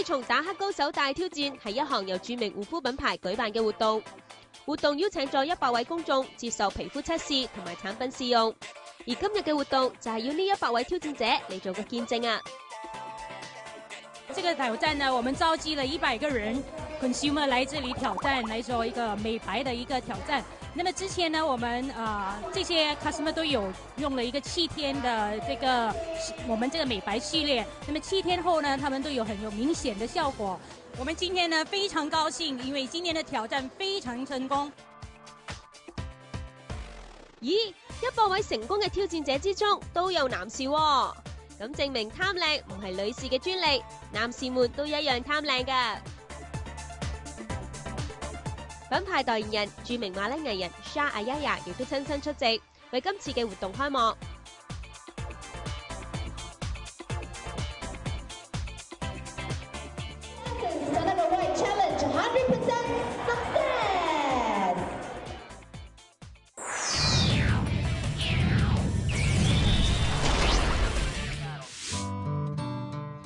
蟲打黑高手大挑戰係一項由著名護膚品牌舉辦嘅活動。活動邀請咗100位公眾接受皮膚測試同埋產品試用。而今日嘅活動就係要呢100位挑戰者嚟做個見證啊！這個挑戰呢，我們召集了100個人 consumer 來這裡挑戰，來做一個美白的一個挑戰。那麼之前呢，我們這些 customer 都有用了一個7天的我們這個美白系列。那麼7天後呢，他們都有很有明顯的效果。我們今天呢非常高興，因為今天的挑戰非常成功。咦，100位成功嘅挑戰者之中都有男士喎，咁證明貪靚唔係女士嘅專利，男士們都一樣貪靚㗎。品牌代言人著名馬拉藝人 Shah Ayaya 亦都親身出席，為今次嘅活動開幕。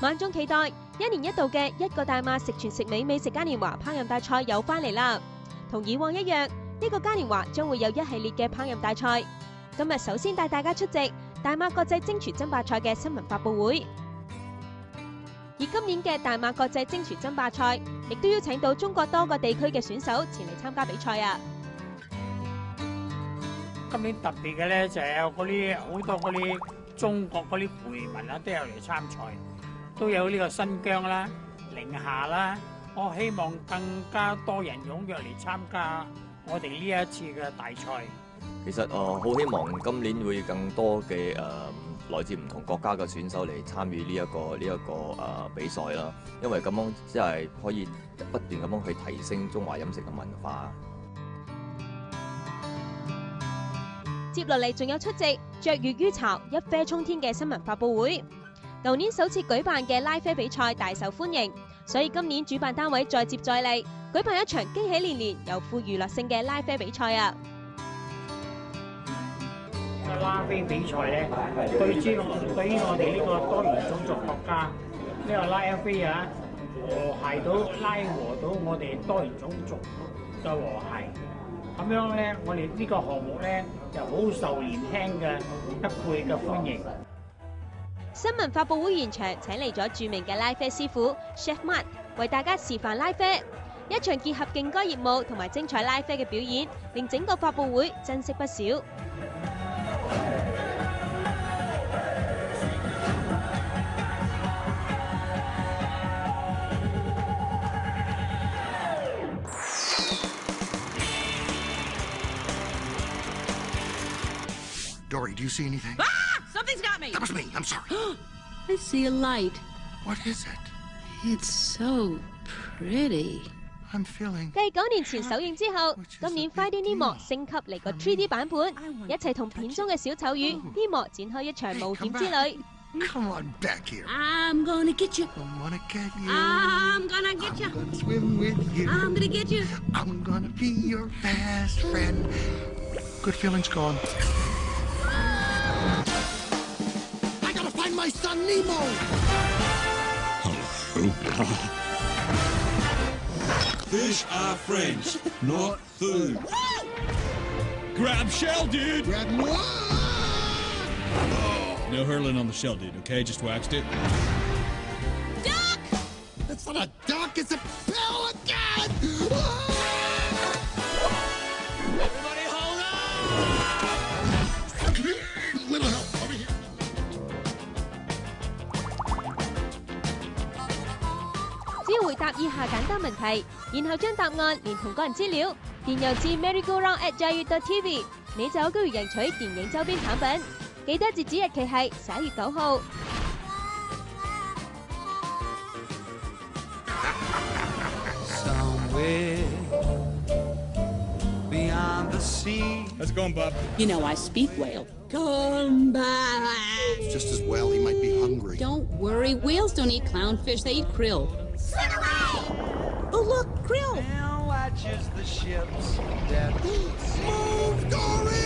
萬眾期待1年1度嘅一個大馬食全食美美食嘉年華烹飪大賽又返嚟啦！同以往一樣，呢個嘉年華將會有一系列嘅烹飪大賽。今日首先帶大家出席大馬國際蒸廚爭霸賽嘅新聞發佈會。而今年嘅大馬國際蒸廚爭霸賽，亦都邀請到中國多個地區嘅選手前嚟參加比賽啊！今年特別嘅咧就係有嗰啲好多嗰啲中國嗰啲回民啊都有嚟參賽，都有呢個新疆啦、寧夏啦。我希望更加多人踴躍嚟參加我哋呢一次嘅大賽。其實好希望今年會更多嘅來自唔同國家嘅選手嚟參與呢一個比賽啦，因為咁樣即係可以不斷咁樣去提升中華飲食嘅文化。接落嚟仲有出席雀躍於巢一飛沖天嘅新聞發佈會。舊年首次舉辦嘅拉菲比賽大受歡迎，所以今年主辦單位再接再厲，舉辦一場驚喜連連又富娛樂性嘅拉菲比賽啊！拉菲比賽咧，對於我哋呢個多元種族國家，呢個拉菲啊，拉和到我哋多元種族嘅和諧。咁樣咧，我哋呢個項目咧就好受年輕嘅一輩嘅歡迎。新聞發佈會現場請嚟咗著名嘅拉菲師傅 Chef Matt 為大家示範拉菲，一場結合勁歌熱舞同埋精彩拉菲嘅表演，令整個發佈會珍惜不少。Dory, do you see anything? Ah! Something's got me! That was me. I'm sorry. I see a light. What is it? It's so pretty. I'm feeling... 繼9年前首映之後，今年 Finding Nemo 升級嚟個 3D 版本，一齊同片中嘅小丑魚 Nemo 展開一場冒險之旅。Come on back here. I'm gonna get you. I'm gonna get you. I'm gonna get you. I'm gonna swim with you. I'm gonna get you. I'm gonna be your best friend. Good feelings gone. I gotta find my son Nemo. Fish are friends, not food. Grab shell, dude! Grab more. No hurling on the shell, dude, okay? Just waxed it. Duck! It's not a duck, it's a pelican! Everybody hold on! Little help over here. 只要回答以下簡單問題，然後將答案連同個人資料電郵至 merrygoround@jayut.tv， 你就有機會贏取電影周邊產品。記得截止日期係11月9號。How's it going, Bob? You know, I speak whale. Come back. Just as well, he might be hungry. Don't worry, whales don't eat clownfish, they eat krill. Oh, look, krill. Now watches the ships that Move, Dory!